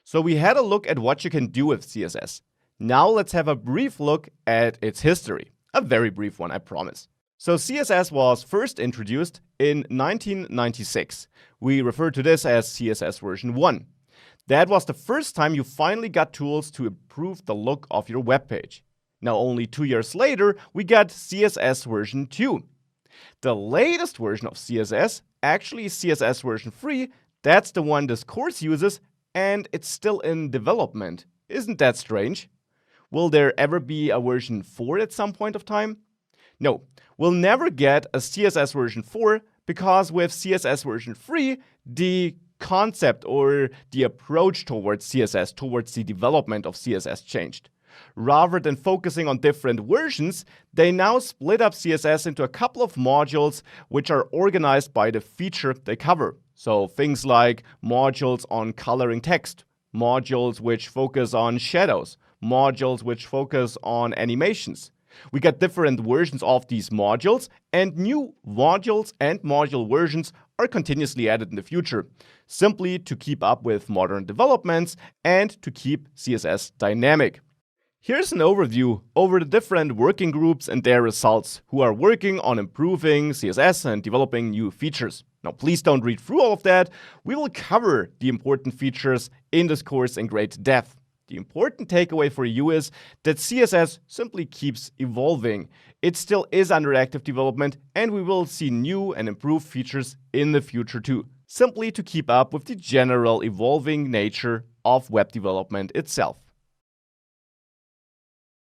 So we had a look at what you can do with CSS. Now let's have a brief look at its history. A very brief one, I promise. So CSS was first introduced in 1996. We refer to this as CSS version 1. That was the first time you finally got tools to improve the look of your web page. Now only 2 years later, we got CSS version 2. The latest version of CSS, actually CSS version 3, that's the one this course uses, and it's still in development. Isn't that strange? Will there ever be a version 4 at some point of time? No, we'll never get a CSS version 4 because with CSS version 3, the concept or the approach towards CSS, towards the development of CSS changed. Rather than focusing on different versions, they now split up CSS into a couple of modules which are organized by the feature they cover. So things like modules on coloring text, modules which focus on shadows, modules which focus on animations. We get different versions of these modules, and new modules and module versions are continuously added in the future, simply to keep up with modern developments and to keep CSS dynamic. Here's an overview over the different working groups and their results who are working on improving CSS and developing new features. Now, please don't read through all of that. We will cover the important features in this course in great depth. The important takeaway for you is that CSS simply keeps evolving. It still is under active development, and we will see new and improved features in the future too, simply to keep up with the general evolving nature of web development itself.